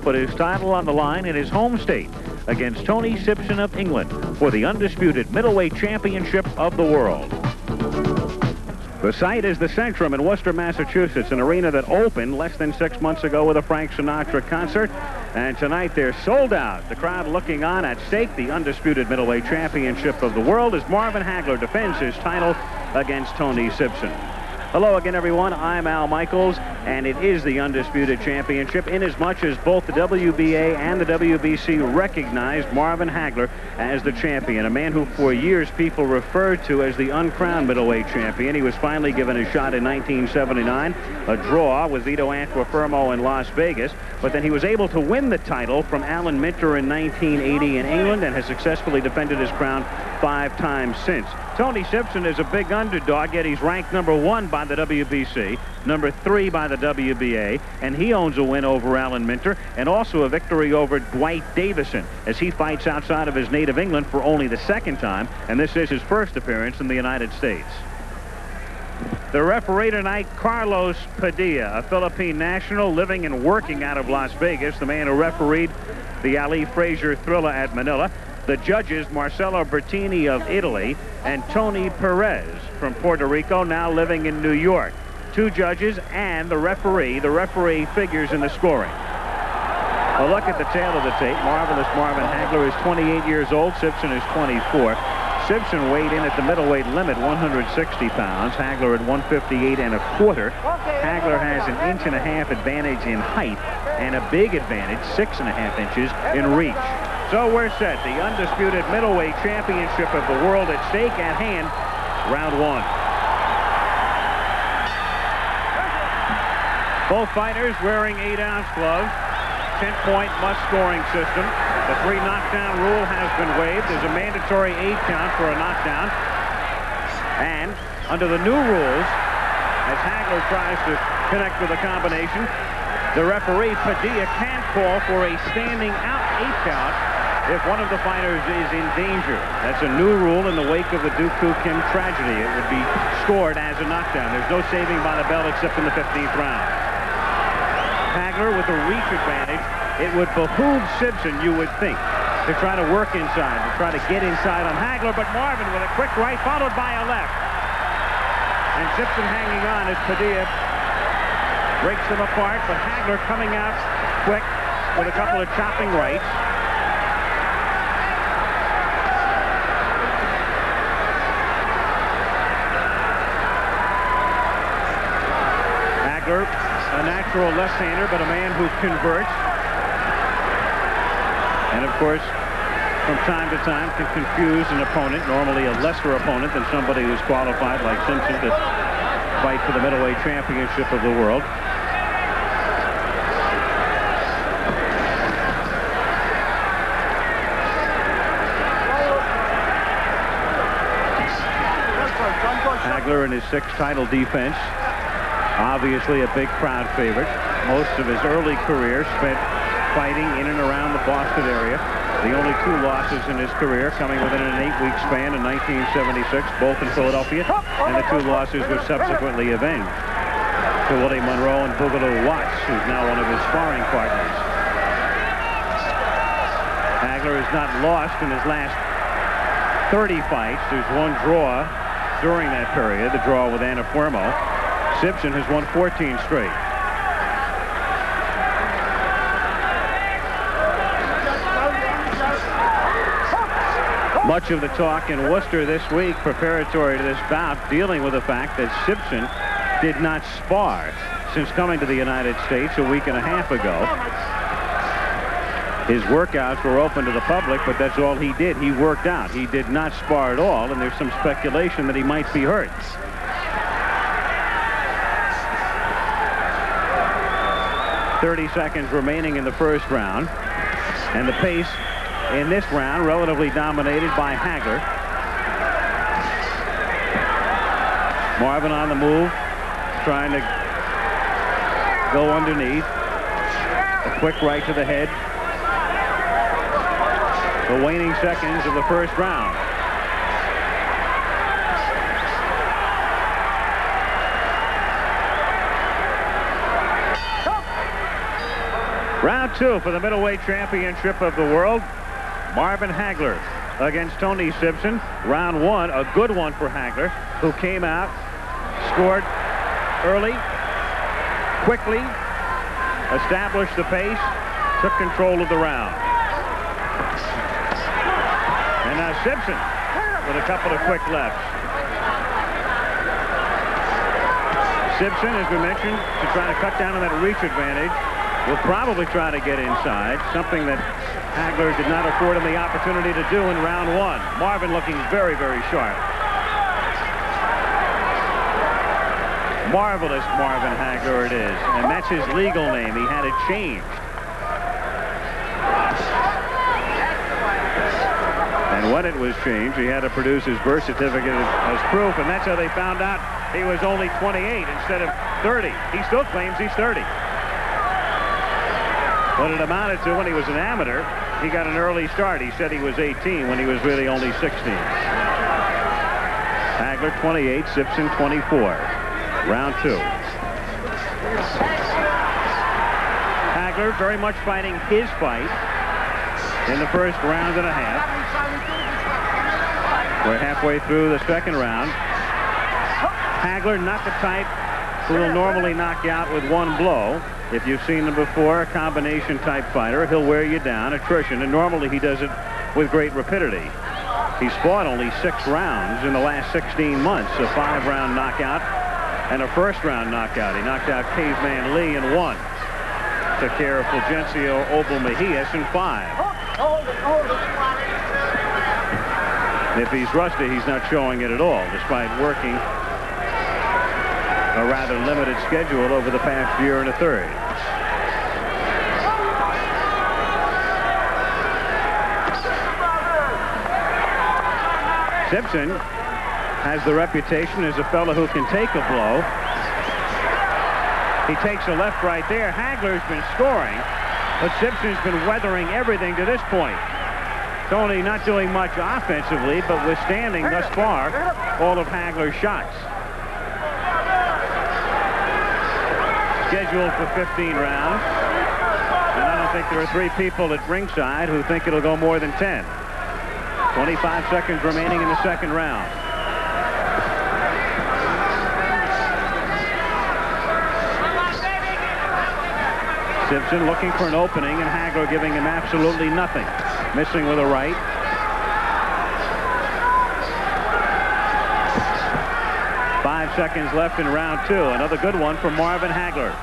put his title on the line in his home state against Tony Sibson of England for the undisputed middleweight championship of the world. The site is the Centrum in Worcester, Massachusetts, an arena that opened less than 6 months ago with a Frank Sinatra concert. And tonight they're sold out. The crowd looking on. At stake, the undisputed middleweight championship of the world, as Marvin Hagler defends his title against Tony Sibson. Hello again, everyone. I'm Al Michaels, and it is the undisputed championship inasmuch as both the WBA and the WBC recognized Marvin Hagler as the champion, a man who for years people referred to as the uncrowned middleweight champion. He was finally given a shot in 1979, a draw with Vito Antuofermo in Las Vegas, but then he was able to win the title from Alan Minter in 1980 in England and has successfully defended his crown 5 times since. Tony Sibson is a big underdog, yet he's ranked #1 by the WBC, #3 by the WBA, and he owns a win over Alan Minter and also a victory over Dwight Davison as he fights outside of his native England for only the 2nd time, and this is his first appearance in the United States. The referee tonight, Carlos Padilla, a Philippine national living and working out of Las Vegas, the man who refereed the Ali Frazier thriller at Manila. The judges, Marcelo Bertini of Italy and Tony Perez from Puerto Rico, now living in New York. 2 judges and the referee. The referee figures in the scoring. A look at the tail of the tape. Marvelous Marvin Hagler is 28 years old. Sibson is 24. Sibson weighed in at the middleweight limit, 160 pounds. Hagler at 158 1/4. Hagler has an 1.5 inch advantage in height and a big advantage, 6.5 inches, in reach. So we're set. The undisputed middleweight championship of the world at stake, at hand, round 1. Both fighters wearing 8-ounce gloves. 10-point must-scoring system. The 3 knockdown rule has been waived. There's a mandatory 8 count for a knockdown. And under the new rules, as Hagler tries to connect with a combination, the referee, Padilla, can't call for a standing out 8 count if one of the fighters is in danger. That's a new rule in the wake of the Dooku Kim tragedy. It would be scored as a knockdown. There's no saving by the bell except in the 15th round. Hagler with a reach advantage. It would behoove Sibson, you would think, to try to work inside, to try to get inside on Hagler, but Marvin with a quick right followed by a left. And Sibson hanging on as Padilla breaks them apart, but Hagler coming out quick with a couple of chopping rights. Hagler, a natural left-hander, but a man who converts. And of course, from time to time can confuse an opponent, normally a lesser opponent than somebody who's qualified like Simpson to fight for the middleweight championship of the world. Hagler in his 6th title defense. Obviously a big crowd favorite. Most of his early career spent fighting in and around the Boston area. The only 2 losses in his career coming within an 8-week span in 1976, both in Philadelphia, and the 2 losses were subsequently avenged to Willie Monroe and Boogaloo Watts, who's now one of his sparring partners. Hagler has not lost in his last 30 fights. There's 1 draw during that period, the draw with Antuofermo. Sibson has won 14 straight. Much of the talk in Worcester this week preparatory to this bout dealing with the fact that Sibson did not spar since coming to the United States a week and a half ago. His workouts were open to the public, but that's all he did. He worked out. He did not spar at all, and there's some speculation that he might be hurt. "30 seconds remaining in the first round, and the pace in this round relatively dominated by Hagler. Marvin on the move, trying to go underneath. A quick right to the head. The waning seconds of the first round. Round 2 for the middleweight championship of the world. Marvin Hagler against Tony Sibson. Round 1, a good one for Hagler, who came out, scored early, quickly, established the pace, took control of the round. And now Sibson with a couple of quick lefts. Sibson, as we mentioned, to try to cut down on that reach advantage, will probably try to get inside, something that Hagler did not afford him the opportunity to do in round 1. Marvin looking very, very sharp. Marvelous Marvin Hagler it is, and that's his legal name. He had it changed. And when it was changed, he had to produce his birth certificate as proof, and that's how they found out he was only 28 instead of 30. He still claims he's 30. What it amounted to when he was an amateur, he got an early start. He said he was 18 when he was really only 16. Hagler 28, Sibson 24. Round 2. Hagler very much fighting his fight in the first round and a half. We're halfway through the second round. Hagler not the type who will normally knock you out with one blow. If you've seen him before, a combination type fighter, he'll wear you down, attrition, and normally he does it with great rapidity. He's fought only 6 rounds in the last 16 months, a 5-round knockout and a first-round knockout. He knocked out Caveman Lee in 1. Took care of Fulgencio Opal Mejias in 5. If he's rusty, he's not showing it at all, despite working a rather limited schedule over the past year and a third. Sibson has the reputation as a fellow who can take a blow. He takes a left right there. Hagler's been scoring, but Sibson's been weathering everything to this point. Tony not doing much offensively, but withstanding thus far all of Hagler's shots. Scheduled for 15 rounds, and I don't think there are 3 people at ringside who think it'll go more than 10. 25 seconds remaining in the second round. Sibson looking for an opening, and Hagler giving him absolutely nothing. Missing with a right. Five seconds left in round 2. Another good one for Marvin Hagler.